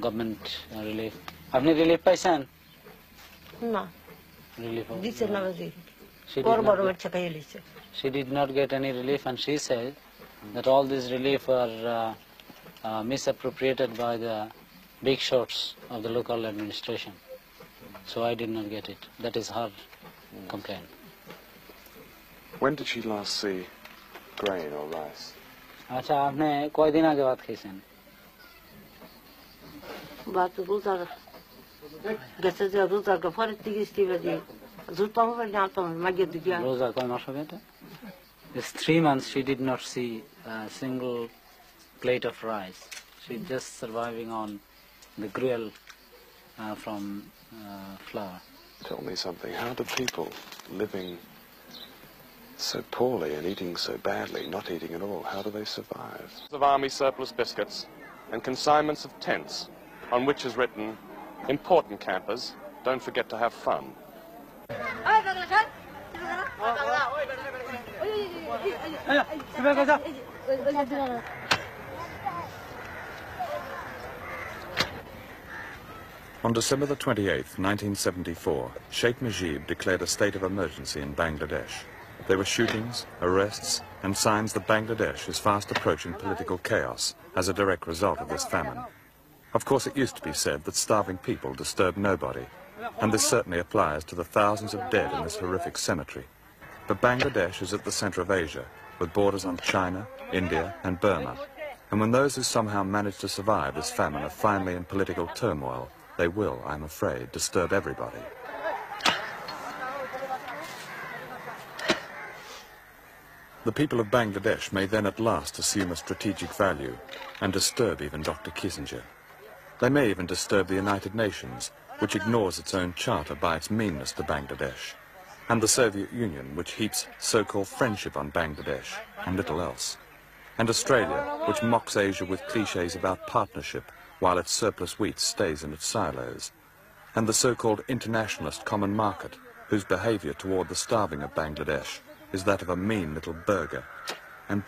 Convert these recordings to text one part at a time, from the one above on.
government relief. আপনি relief পাইছেন? না। Relief. দিছে না বাজি। She did not get any relief, and she said that all this relief were misappropriated by the big shots of the local administration. So I did not get it. That is her complaint. When did she last see grain or rice? আচ্ছা আপনি কয়দিন আগে ভাত খাইছেন? ভাত রোজার গেছে যে রোজার পরে 30 বাজে জুতা হবে না তো মাগে দিয়া রোজা কয় মাস হবে এটা? It's 3 months she did not see a single plate of rice. She's just surviving on the gruel from flour. Tell me something. How do people living so poorly and eating so badly, not eating at all, how do they survive? Of army surplus biscuits and consignments of tents on which is written, important campers, don't forget to have fun. On December the 28th, 1974, Sheikh Mujib declared a state of emergency in Bangladesh. There were shootings, arrests, and signs that Bangladesh is fast approaching political chaos as a direct result of this famine. Of course, it used to be said that starving people disturb nobody, and this certainly applies to the thousands of dead in this horrific cemetery. But Bangladesh is at the center of Asia, with borders on China, India, and Burma. And when those who somehow manage to survive this famine are finally in political turmoil, they will, I'm afraid, disturb everybody. The people of Bangladesh may then at last assume a strategic value and disturb even Dr. Kissinger. They may even disturb the United Nations, which ignores its own charter by its meanness to Bangladesh, and the Soviet Union, which heaps so-called friendship on Bangladesh and little else, and Australia, which mocks Asia with cliches about partnership while its surplus wheat stays in its silos, and the so-called internationalist common market, whose behaviour toward the starving of Bangladesh is that of a mean little burger. And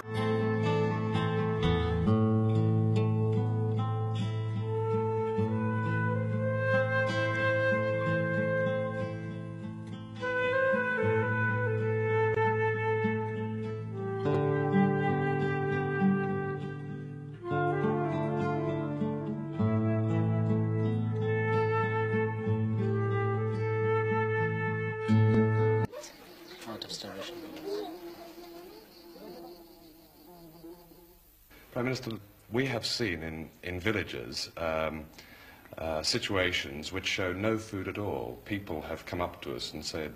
Prime Minister, we have seen in villages situations which show no food at all. People have come up to us and said,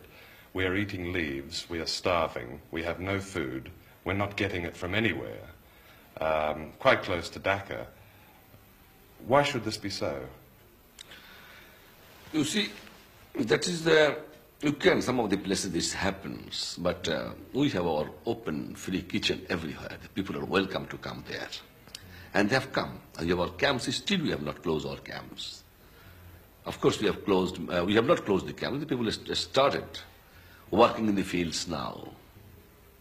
we are eating leaves, we are starving, we have no food, we're not getting it from anywhere, quite close to Dhaka. Why should this be so? You see, that is the, some of the places this happens, but we have our open, free kitchen everywhere. The people are welcome to come there. And they have come. And our camps, still we have not closed our camps. Of course we have closed, we have not closed the camps. The people have started working in the fields now.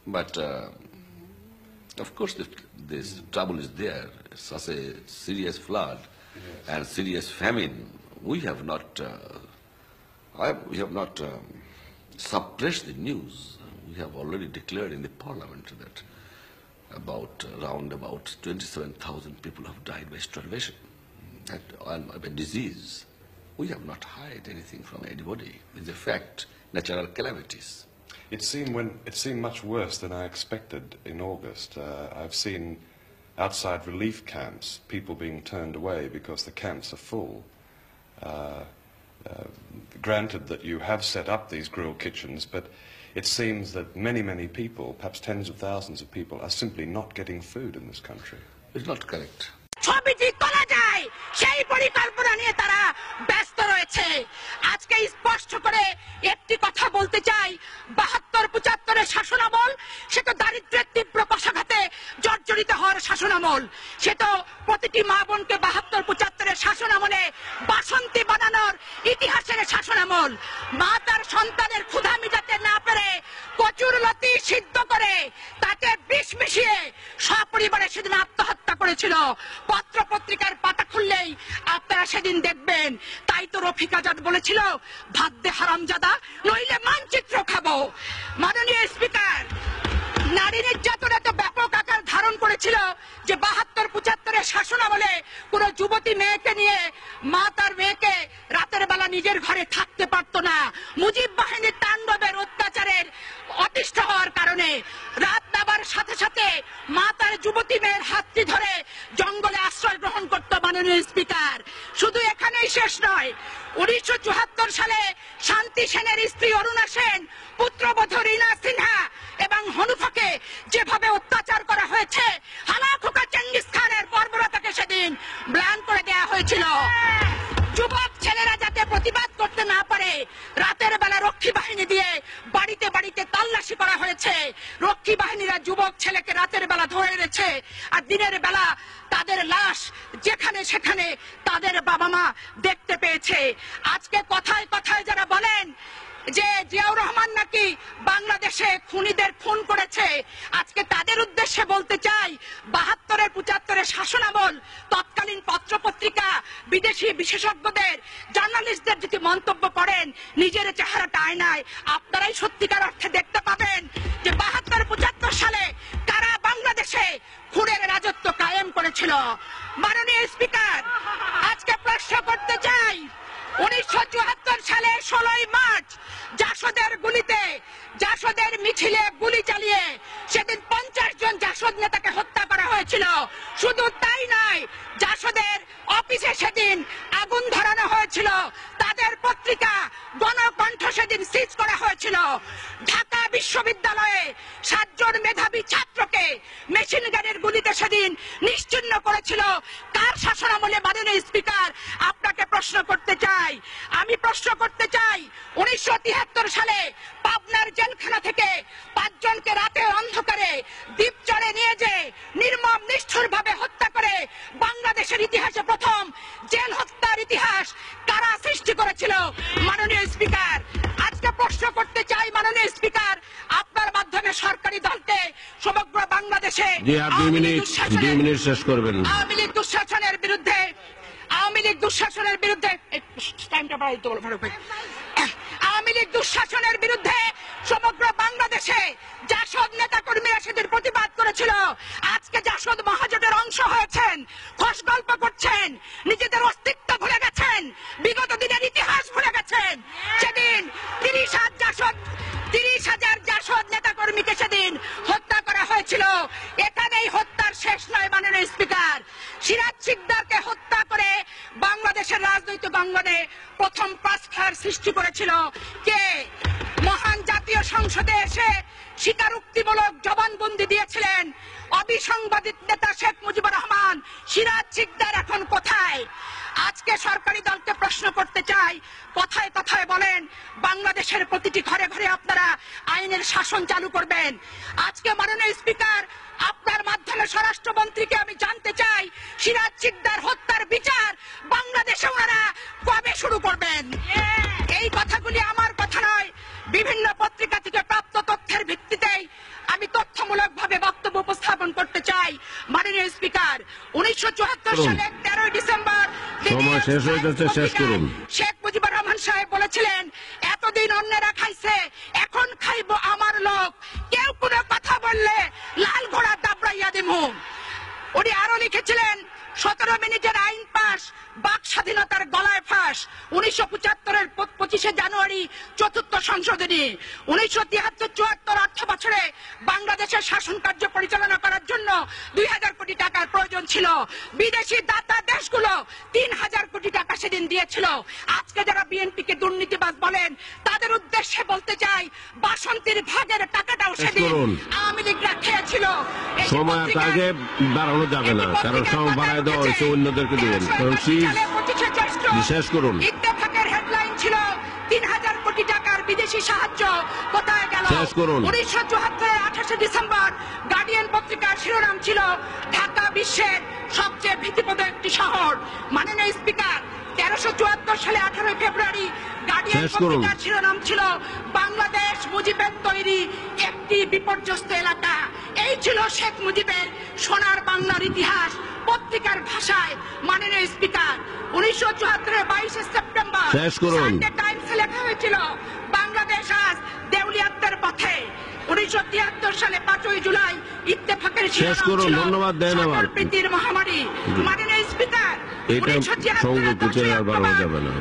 But of course this trouble is there. Such a serious flood and serious famine. We have not suppressed the news. We have already declared in the parliament that around about 27,000 people have died by starvation and by disease. We have not hid anything from anybody. It's a fact, natural calamities. It seemed much worse than I expected in August. I've seen outside relief camps people being turned away because the camps are full. Granted that you have set up these grill kitchens, but it seems that many, many people, perhaps tens of thousands of people, are simply not getting food in this country. It's not correct. সেই পরিকল্পনা নিয়ে তারা ব্যস্ত রয়েছে। আজকে স্পষ্ট করে একটি কথা বলতে চাই, ৭২-৭৫ শাসনামল সে তো দারিদ্র্যের তীব্র পশাঘাতে জর্জরিত হওয়ার শাসনামল। সে তো প্রতিটি মা বোনকে ৭২-৭৫ শাসনামলে বাসন্তী বানানোর ইতিহাসের শাসনামল। মা তার সন্তানের ক্ষুধা মিটাতে না পেরে কচুর লতি সিদ্ধ করে তাতে বিষ মিশিয়ে সপরিবারে সেদিন আত্মহত্যা করেছিল। পত্র পত্রিকার পাতা খুললেই আপনারা সেদিন দেখবেন। তাই তো রফিক আজাদ বলেছিল, ভাত দে হারামজাদা, নইলে মানচিত্র খাবো। মাননীয় স্পিকার, নারী নির্যাতন এত ব্যাপক আকার ধারণ করেছিল যে ৭২-৭৫ শাসনামলে কোন যুবতী মেয়েকে নিয়ে মা তার মেয়েকে রাতের বেলা নিজের ঘরে থাকতে পারতো না। মুজিব বাহিনীর তাণ্ডবের অত্যাচারের অতিষ্ঠ হওয়ার কারণে রাত নাবার সাথে সাথে মা তার যুবতী মেয়ের হাতটি ধরে জঙ্গলে আশ্রয় গ্রহণ করত। মাননীয় স্পিকার, শুধু এখানেই শেষ নয়, ১৯৭৪ সালে শান্তি সেনের স্ত্রী অরুণা সেন, পুত্রবধূ রীনা সিনহা এবং হনুফাকে যেভাবে অত্যাচার করা হয়েছে, হালাখোকা চেঙ্গিস খানের বর্বরতাকে সেদিন ম্লান করে দেওয়া হয়েছিল। যুবক ছেলেরা যাতে প্রতিবাদ করতে না পারে, রাতের বেলা রক্ষী বাহিনী দিয়ে বাড়িতে বাড়িতে তল্লাশি করা হয়েছে। রক্ষী বাহিনীরা যুবক ছেলেকে রাতের বেলা ধরে এনেছে, আর দিনের বেলা তাদের লাশ যেখানে সেখানে তাদের বাবা মা দেখতে পেয়েছে। আজকে কথায় কথায় যারা বলেন যে জিয়াউর রহমান নাকি বাংলাদেশে খুনিদের খুন করেছে, আজকে তাদের উদ্দেশ্যে বলতে চাই, ৭২-৭৫ শাসনামল তৎকালীন পত্রপত্রিকা, বিদেশি বিশেষজ্ঞদের, জার্নালিস্টদের যদি মন্তব্য করেন, নিজের চেহারাটা আয়নায় আপনারাই সত্যিকার অর্থে দেখতে পাবেন যে ৭২-৭৫ সালে কারা বাংলাদেশে খুনের রাজত্ব কায়েম করেছিল। মাননীয় স্পিকার, আজকে প্রশ্ন করতে চাই, ১৯৭৪ সালে ১৬ই মার্চ জাসদের গুলিতে, জাসদের মিছিলে গুলি চালিয়ে সেদিন ৫০ জন জাসদ নেতাকে হত্যা করা হয়েছিল। শুধু তাই নয়, জাসদের অফিসে সেদিন আগুন ধরানো হয়েছিল, তাদের পত্রিকা গণকণ্ঠ সেদিন সিজ করা হয়েছিল। ঢাকা বিশ্ববিদ্যালয়ে ৭ জন মেধাবী ছাত্রকে মেশিন গানের গুলিতে সেদিন নিশ্চিহ্ন করেছিল কার শাসনামলে? মাননীয় স্পিকার, আপনাকে প্রশ্ন করতে চাই, আমি প্রশ্ন করতে চাই, ১৯৭৩ সালে পাবনার জেলখানা থেকে ৫ জনকে রাতে অন্ধকারে দ্বীপচরে নিয়ে যে নির্মম নিষ্ঠুর ভাবে হত্যা করে বাংলাদেশের ইতিহাসে প্রথম জেল হত্যার ইতিহাস কারা সৃষ্টি করেছিল? মাননীয় স্পিকার, আজকে প্রশ্ন করতে চাই, মাননীয় স্পিকার, আপনার মাধ্যমে সরকারি দলকে সমগ্র বাংলাদেশে আওয়ামী লীগ দুঃশাসনের বিরুদ্ধে, আওয়ামী লীগ দুঃশাসনের বিরুদ্ধে সমগ্র বাংলাদেশে জাসদ নেতা কর্মীরা সেদিন প্রতিবাদ করেছিল। আজকে জাসদ মহাজোটের অংশ হয়েছেন, খোশ গল্প করছেন, নিজেদের অস্তিত্ব ভুলে গেছেন, বিগত দিনের ইতিহাস ভুলে গেছেন। সেদিন ৩০,০০০ জাসদ নেতা কর্মীকে সেদিন হত্যা করা হয়েছিল। এখানেই হত্যার শেষ নয়। মাননীয় স্পিকার, সিরাজ শিকদারকে হত্যা করে বাংলাদেশের রাজনৈতিক অঙ্গনে প্রথম ক্রসফায়ার সৃষ্টি করেছিল কে? মহান জাতীয় সংসদে এসে স্বীকারোক্তিমূলক জবানবন্দি দিয়েছিলেন অবিসংবাদিত নেতা শেখ মুজিবুর রহমান। সিরাজ শিকদার এখন কোথায়? আজকে সরকারি দলকে প্রশ্ন করতে চাই, কথায় কথায় বলেন বাংলাদেশের প্রতিটি ঘরে ঘরে আপনারা আইনের শাসন চালু করবেন। আজকে মাননীয় স্পিকার, আপনার মাধ্যমে স্বরাষ্ট্রমন্ত্রীকে আমি জানতে চাই, সিরাজ শিকদার হত্যার বিচার বাংলাদেশে ওনারা কবে শুরু করবেন? এই কথাগুলি আমার কথা নয়, বিভিন্ন পত্রিকা থেকে প্রাপ্ত তথ্যের ভিত্তিতেই আমি তথ্যমূলক ভাবে বক্তব্য উপস্থাপন করতে চাই। মাননীয় স্পিকার, ১৯৭৪ সালের ১৩ ডিসেম্বর শেখ মুজিবুর রহমান সাহেব বলেছিলেন, এতদিন অন্যেরা খাইছে, এখন খাইব আমার লোক, কেউ কোনো কথা বললে লাল ঘোড়া দাবড়াইয়া দিমু। উনি আরো লিখেছিলেন, ১৭ মিনিটের আইন পাস, বাক স্বাধীনতার গলায় ফাঁস। ১৯৭৫ ২৫ জানুয়ারি ৪র্থ সংশোধনী। ১৯৭৩-৭৪ অর্থ বছরে বাংলাদেশের শাসন কার্য পরিচালনা করার জন্য ২,০০০ কোটি টাকার প্রয়োজন ছিল। বিদেশি দাতা দেশগুলো ৩,০০০ কোটি টাকা সেদিন দিয়েছিল। আজকে যারা বিএনপিকে দুর্নীতিবাজ বলেন, তাদের উদ্দেশ্যে বলতে চাই, বাসন্তীর ভাগের টাকাটাও সেদিন আওয়ামী লীগরা খেয়েছিল। সময় আগে বাড়ানো যাবে না, কারণ সময় বাড়ায় দেওয়া হয়েছে অন্যদেরকে দিবেন। বিশেষ করুন, ইত্তেফাকের হেডলাইন ছিল ৩,০০০ কোটি টাকার বিদেশি সাহায্য কোথায় গেল? ১৯৭৪-এর ২৮ ডিসেম্বর গার্ডিয়ান পত্রিকার শিরোনাম ছিল, ঢাকা বিশ্বের সবচেয়ে ভীতিপ্রদ একটি শহর। মাননীয় স্পিকার, ১৩৭৪ সালে ১৮ ফেব্রুয়ারি গার্ডিয়ান শেষ করুন। পত্রিকার শিরোনাম ছিল বাংলাদেশ মুজিবের তৈরি একটি বিপর্যস্ত এলাকা। এই ছিল শেখ মুজিবের সোনার বাংলার ইতিহাস পত্রিকার ভাষায়। মাননীয় স্পিকার, 1974 22 সেপ্টেম্বর শেষ করুন। সানডে টাইমসে লেখা হয়েছিল বাংলাদেশ আজ দেউলিয়াত্বের পথে। 1973 সালে 5 জুলাই ইত্তেফাকের শেষ করুন। ধন্যবাদ দেন আমার। প্রীতির মহামারী। মাননীয় স্পিকার, এটা সঙ্গে কুচে আর বাড়ানো যাবে না।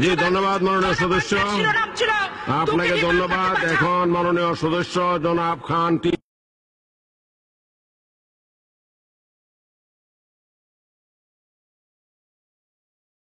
জি ধন্যবাদ মাননীয় সদস্য, আপনাকে ধন্যবাদ। এখন মাননীয় সদস্য জনাব খান